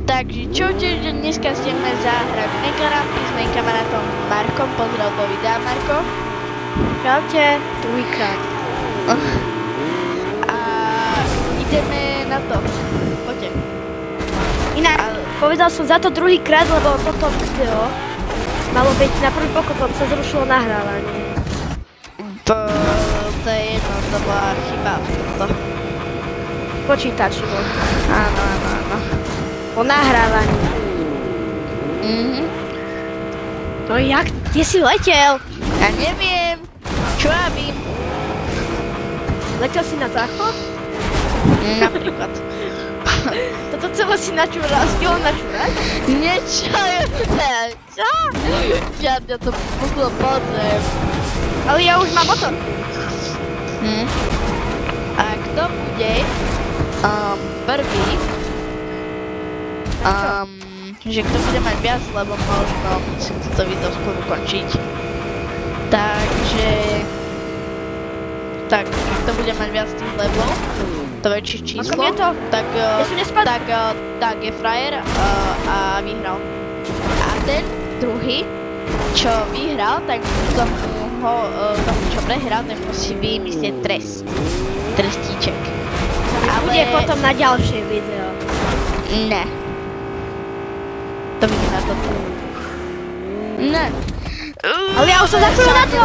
Takže čaute, že dneska chceme zahrať Megarampi s mojím kamarátom Markom. Pozdrav do videa, Marko. Čaute, druhýkrát. A ideme na to. Poďte. Inak, povedal som za to druhýkrát, lebo toto video malo byť na prvý pokus, sa zrušilo nahrávanie. To je jedno, to bola chyba v tomto. Počítači bol. Áno. Po nahrávaní. No jak? Kde si letel? Ja neviem. Čo ja vím? Letel si na záchod? Napríklad. Toto celé si načúral, stihol načúrať? Niečo je čo? Ja mňa to puklo podzem. Ale ja už mám motor. A kto bude prvý? Že kto bude mať viac, lebo možno musím toto video skôr ukončiť. Takže... Tak, kto bude mať viac tých levelov, to väčšie číslo, tak je frajer a vyhral. A ten druhý, čo vyhral, tak tomu, čo prehral, ten musí vymyslieť trestíček. Ale bude potom na ďalšie video. Ne. To vidím na toto. Ne. Ale ja už som za chvíľu na to.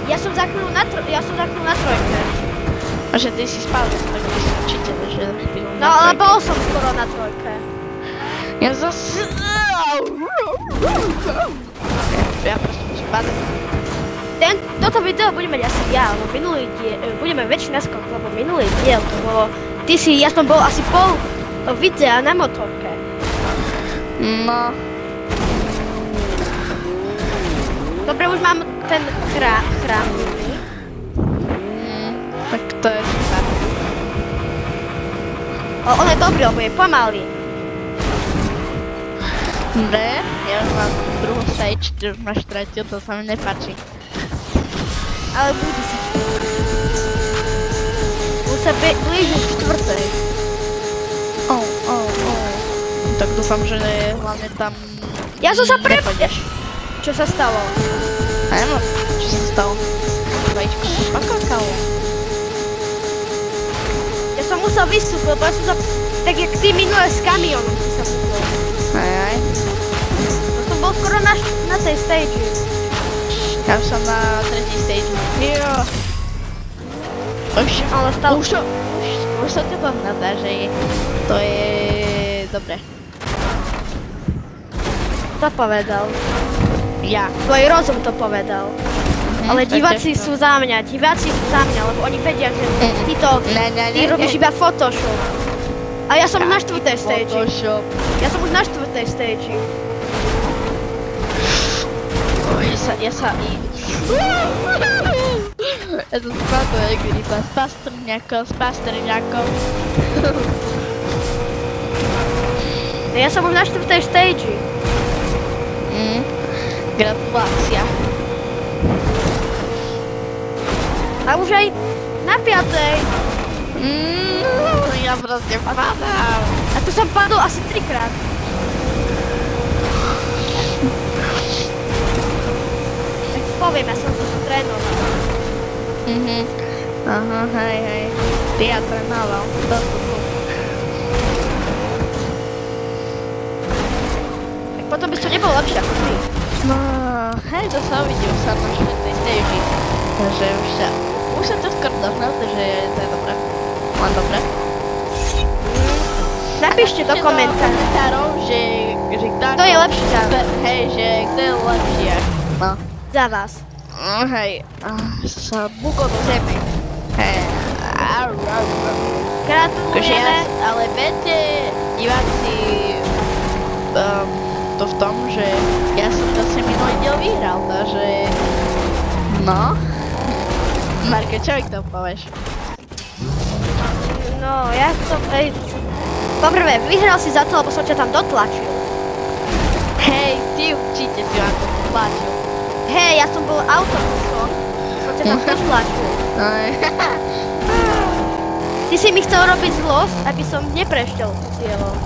Ja som za chvíľu na trojke. A že ty si spal, tak by si určite že chvíľu na trojke. No ale bol som skoro na trojke. Ja zase... Ja proste musím padať. Toto video budeme mať asi ja, lebo minulý diel, budeme väčší naskok, lebo minulý diel to bolo... ja som bol asi pol videa na motorke. No. Dobre, už mám ten chrám. Tak to je super. On je dobrý, lebo je pomalý. Dobre, ja už mám druhú stage, ty už máš tretiu, to sa mi nepáči. Ale bude sa už sa blíži k štvrtej. Tak dúfam, že hlavne tam... Ja som sa Čo sa stalo? A ja mám, čo sa stalo? Vajíčko sa pakakalo. Ja som musel vystúpiť, lebo ja som sa... Tak jak ty minule s kamionom si sa vystúpil. Aj. To som bol skoro na tej stage. Ja som na tretí stage. Jo. Už sa to nadá, že to je... Dobre. To povedal. Ja. Tvoj rozum to povedal. Ale diváci sú za mňa, lebo oni vedia, že ty robíš iba Photoshop. A ja som na štvrtej stage. Ja som už na štvrtej stage. Ja sa spadol jak ryba s pastrňakom. Ja som už na štvrtej stage. Gratulácia. A už aj na piatej. Ja proste padám. A tu som padol asi 3-krát. Tak poviem, ja som sa tu trénoval. Aha, hej. Ty ja trénoval. Tak potom by som nebol lepší ako ty. No, hej, to sa uvidí už sa na štvrtej stage. Takže už sa to skoro dohnal, takže to je dobré. Len dobré. Napíšte do komentárov, že kto je lepší za vás. Hej, že kto je lepší. No. Za vás. Hej, sa bukol do zemi. Hej. Gratulujeme. Ale viete, diváci, to v tom, že ja som zase minulý diel vyhral, takže... No. Marko, čo mi k tomu povieš? No, ja som... Poprvé, vyhral si za to, lebo som ťa tam dotlačil. Hej, ty určite si ma to dotlačil. Hej, ja som bol autobusom, som ťa tam dotlačil. Ty si mi chcel robiť zlosť, aby som neprešiel cieľom.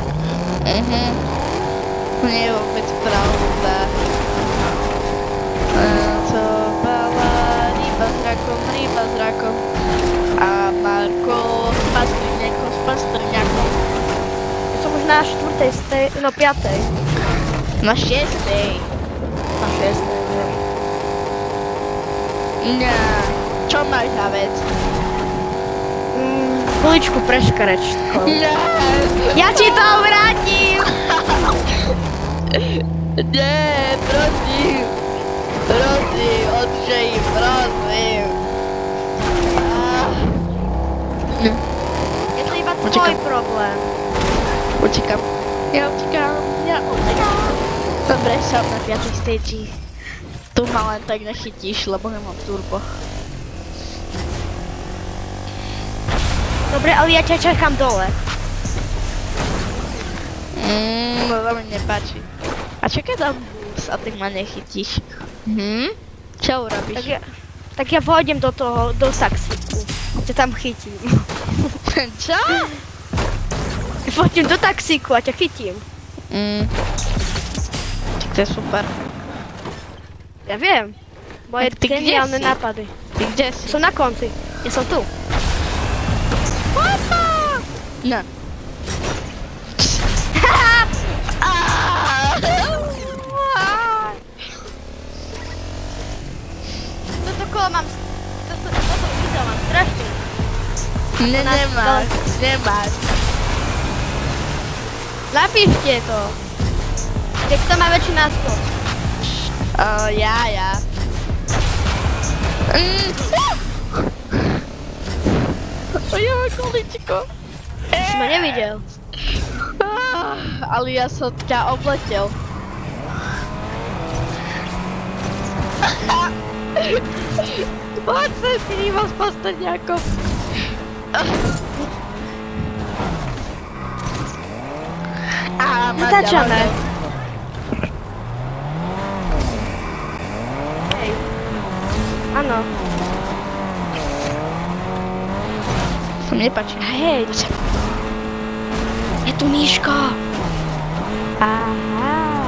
Nie je vôbec pravda. Co bala ryba s rakom. A Marko s pastrňakom. Ja som už na 4. No 5. Na 6. Na 6. Nie. Čo máš za vec? Kuličku pre škrečko. Nie. Ja ti to vrátim! Nie, prosím. Odžej, prosím. Je to iba tvoj problém. Utekám. Ja utekám. Dobre, som na 5. stage. Tu ma len tak nechytíš, lebo nemám turbo. Dobre, ale ja ťa čakám dole. No to mi nepáči. A čo keď tam sa ty ma nechytíš? Čo urobíš? Tak ja vôjdem do taxíku. Ťa tam chytím. Čo? Vôjdem do taxíku a ťa chytím. Tak to je super. Ja viem. Moje geniálne nápady. Ty kde si? Som na konci. Ja som tu. No. Toto kolo mám... Toto video mám strašný. Nemáš. Napíšte to. Kto má väčší náskok? Ja. Količko. Si ma nevidel. Ale ja som ťa obletel. Poď sa si iba s pastrňakom. Natáčame. Hej. Áno. To mi nepáči. Hej. Je tu Míško. Aha.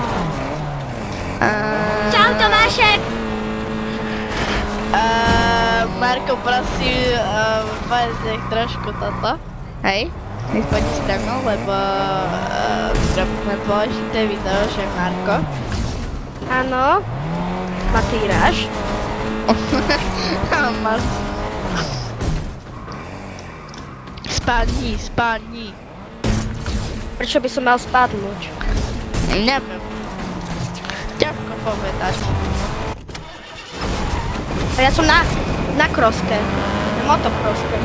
Čau Tomášek. Marko, prosím, nech trošku toto. Hej? Nech poďte stranu, lebo robíme dôležité video, že Marko. Áno. Matýraš. Spadni. Prečo by som mal spadnúť? Neviem. Ťažko povedať. A ja som na kroske. Na motokroske.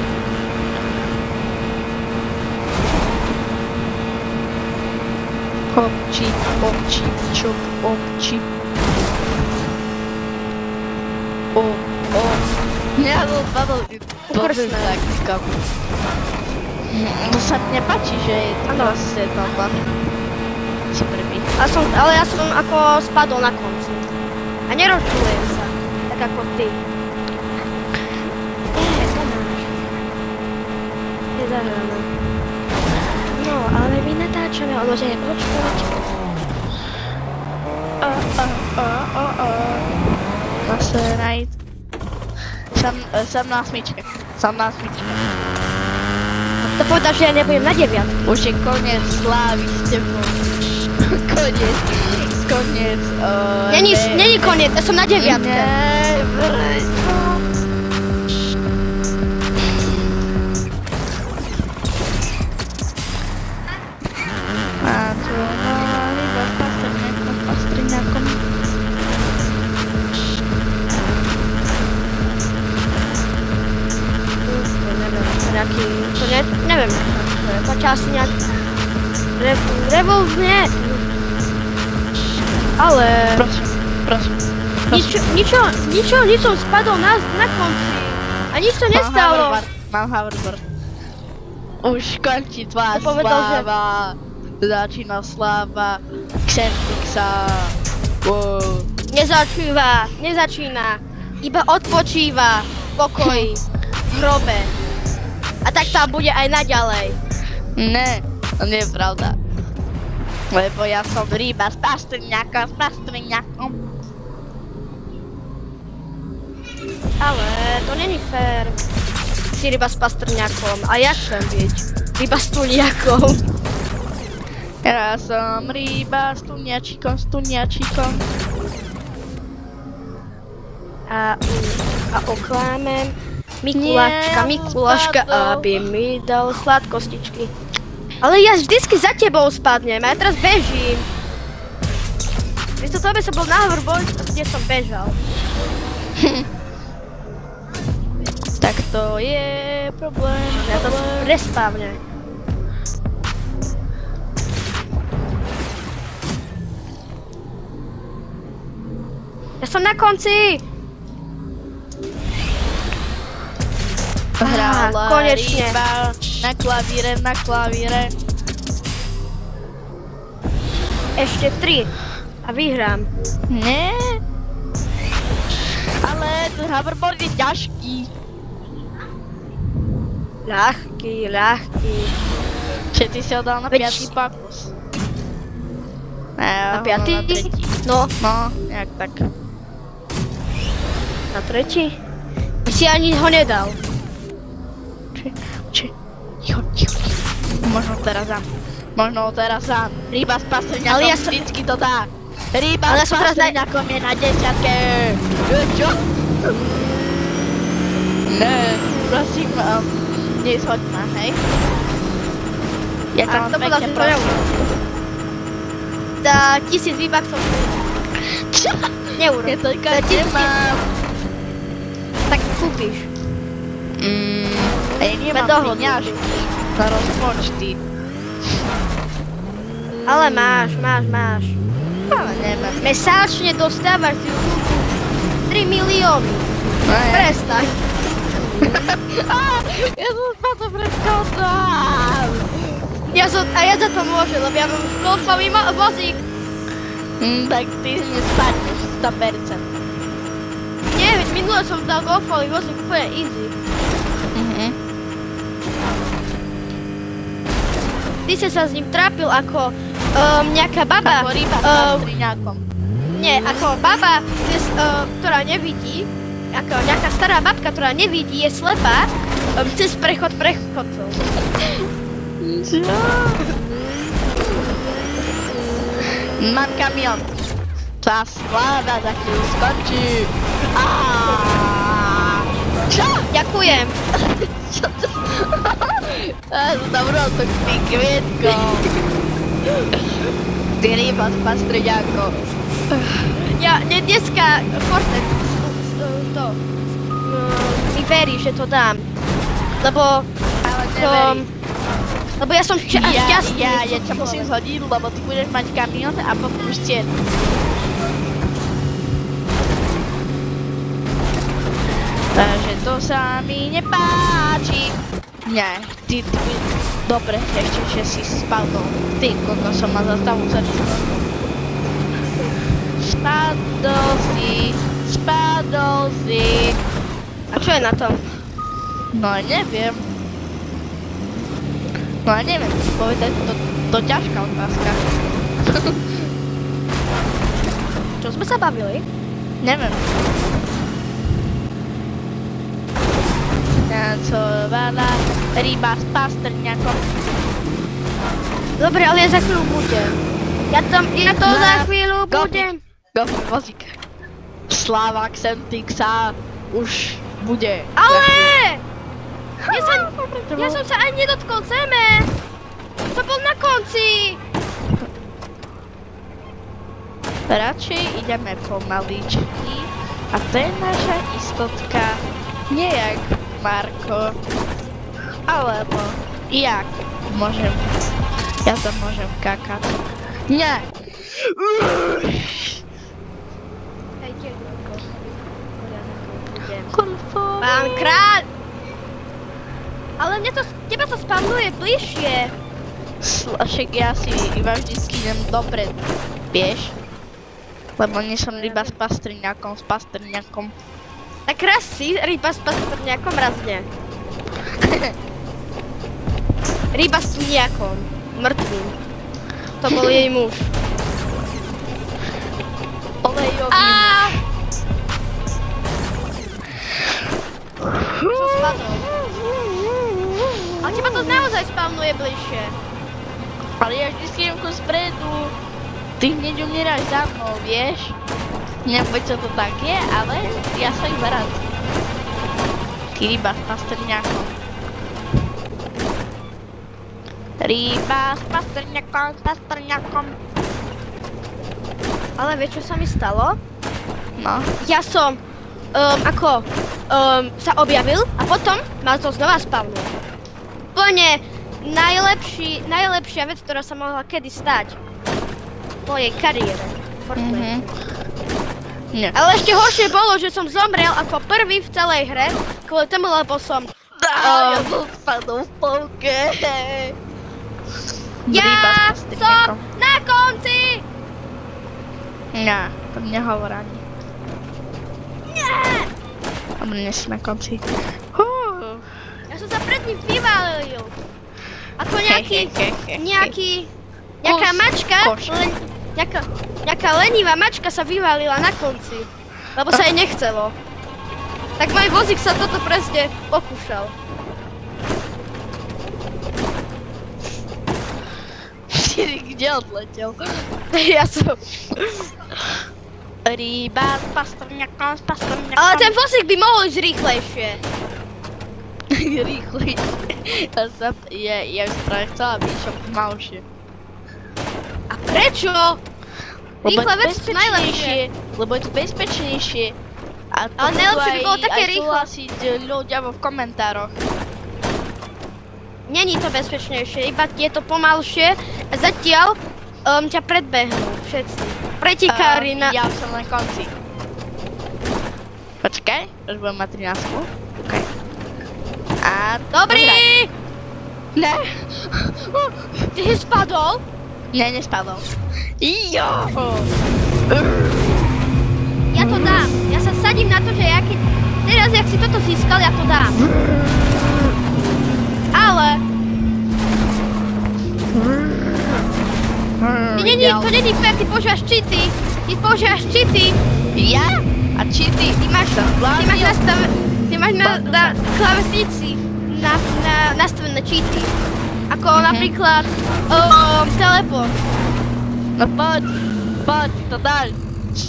Obči, čup, obči. Ja to spadol Ukrsné. To sa mi nepáči, že je to proste toto. Si prvý. Ale ja som ako spadol na konci. A nerozčulujem sa. Tak ako ty. Je zahráme. No, ale my natáčame, ono že je počúvať. Nasraj. Som na smyčke. To povedal, že ja nebudem na 9. Už je koniec slávy s tebou. Koniec. Není koniec, ja som na 9. A tu iba s pastrňakom. Nejaký, neviem, to časť nejak revolvne, ale Prosím. nič som spadol na konci a nič sa nestalo. Mám hoverboard. Už končí tvá sláva, začína sláva, Xentixa, wow. Nezačína, iba odpočíva v pokoji, v hrobe. A tak to bude aj naďalej. Ne, to nie je pravda. Lebo ja som ryba s pastrňakom. Ale to není fér. Si ryba s pastrňakom, a ja chcem byť ryba s tuniakom. Ja som ryba s tuniačikom. A oklámem Mikuláška, aby mi dal sladkostičky. Ale ja vždycky za tebou spadnem, a ja teraz bežím. Miesto toho, aby som bol nahovor boli, kde som bežal. Tak to je problém. Ja to prespávne. Ja som na konci! Hrála konečne. ryba na klavíre. Ešte 3 a vyhrám. Nie. Ale ten hoverboard je ťažký. Ľahký. Čiže ty si ho dal na 5. pokus. Na 5? Na 3. No, nejak tak. na 3? Ty si ani ho nedal. Ticho. Možno teraz sám. Ryba s pastrňakom Ale ja vždycky to dá. Ryba s pastrňakom je na 10. Čo? Ne, prosím, nezhoď ma, hej? Ja to mám pekne prosím. Za 1000 výbaksov. Čo? Neuro. Ja toľko nemám. Tak kúpiš. Ja nemám peňažky na rozpočty. Ale máš. Ale nemám. Mesačne dostávaš z YouTube 3 milióny. Prestaň. Ja som spadol preskočil. Ja za to môžem, lebo ja mám golfový vozík. Tak ty nespadneš 100%. Nie, veď minule som dal golfový vozík úplne easy. Ty si sa s ním trápil ako nejaká baba. Ako ryba s pastrňakom. Nie, ako baba, ktorá nevidí, ako nejaká stará babka, ktorá nevidí, je slepá, cez prechodcov. Čo? Mám kamión. Tá skláda za chvíľu skončí. Čo? Ďakujem. Čo to? Dobrou to k tým kvietkom. Ty ryba s pastrňakom. Ja dneska Fortnite mi verí, že to dám. Lebo ja som šťastný. Ja ťa musím zhodiť, lebo ty budeš mať kamión a potom už cien. Takže to sa mi nepáči. Nie, ty dobre, ešte, že si spadol. Ty, koľko som ma zastavu srdce. Spadol si. A čo je na tom? No neviem. Povedať, to ťažká otázka. Čo sme sa bavili? Neviem. Tancovala ryba s pastrňakom. Dobre, ale ja za chvíľu budem. Ja to za chvíľu budem. Golfový vozík. Sláva Xentixa už bude. Ale! Ja som sa ani nedotkol zeme. Som bol na konci. Radšej ideme pomaličky. A to je naša istotka. Nie jak Marko. Alebo jak ja to môžem kakať. Nie! Pán kráľ! Ale teba to spamuje bližšie. Však ja si iba vždycky idem dopredu, vieš? Lebo nie som ryba s pastrňakom. Tak raz si ryba s pastrňakom, raz nie. Ryba s nejakom. Mŕtvým. To bol jej muž. Olejový. Som spadol. Ale teba to naozaj spavnuje bližšie. Ale ja vždy skýmku spredu. Ty hneď umieraš za mnou, vieš? Neviem, čo to tak je, ale ja sa iba rád. Ty ryba s pastrňákom. Ryba s pastrňákom. Ale vieš, čo sa mi stalo? No. Ja som sa objavil a potom ma to znova spavnul. Úplne najlepšia vec, ktorá sa mohla kedy stať v mojej kariére. Ale ešte horšie bolo, že som zomrel ako prvý v celej hre, kvôli tomu, lebo som... Ja som spadol v polke. Ja som na konci! Nie, to nehovor ani. Nie! Dobre, nie si na konci. Ja som sa pred ním vyvalil. Ako nejaká mačka, nejaká lenivá mačka sa vyvalila na konci. Lebo sa jej nechcelo. Tak môj vozík sa toto presne pokúšal. Kde odletel? Ja som... Ryba s pastrňakom. Ale ten vozík by mohol ísť rýchlejšie. Rýchlejšie. Ja už práve chcela, aby išiel pomalšie. A prečo? Rýchle veci sú najlepšie. Lebo je to bezpečnejšie. Ale najlepšie by bolo také rýchle. Aj súhlasiť ľudia v komentároch. Není to bezpečnejšie, iba je to pomalšie a zatiaľ ťa predbehnú všetci. Pretekári na... Ja už som na konci. Počkaj, už budem mať 13. OK. A... Dobrý! Ne! Ty si spadol? Ne, nespadol. Jo! Ja to dám. Ja sa sadím na to, že ja keď... Teraz, jak si toto získal, ja to dám. Ale... To není fér, ty používaš cheaty. Ja? A cheaty? Ty máš na klávesnici nastavené cheaty. Ako napríklad teleport. No poď, to daj.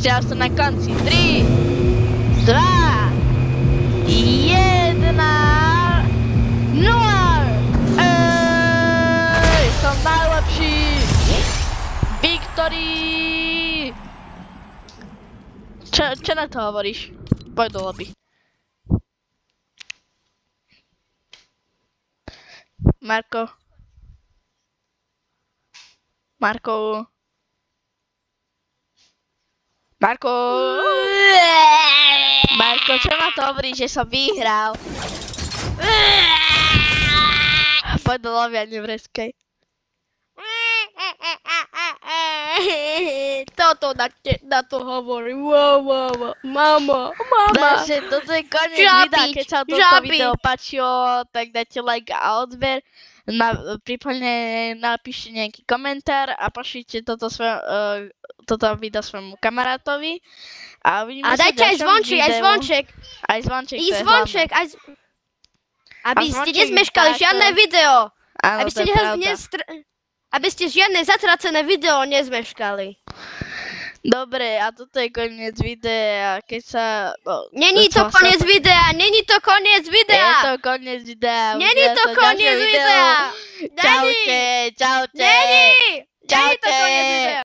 Ja som na konci. 3, 2, 1, 0! Som najlepší! Victory! Čo na to hovoríš? Poď do lobby. Marko, čo na to hovoríš, že som vyhral? Poď do lobby a nevreskaj. Toto na to hovorí. Mama. Takže toto je koniec videa, keď sa toto video páčilo, tak dajte like a odber. Prípadne napíšte nejaký komentár a pošlite toto video svojmu kamarátovi. A dajte aj zvonček. Aj zvonček. Aby ste nezmeškali žiadne video. Áno, to je pravda. Aby ste žiadne zatracené video nezmeškali. Dobre, a toto je koniec videa, keď sa... Není to koniec videa! Je to koniec videa. Čaute. Není to koniec videa!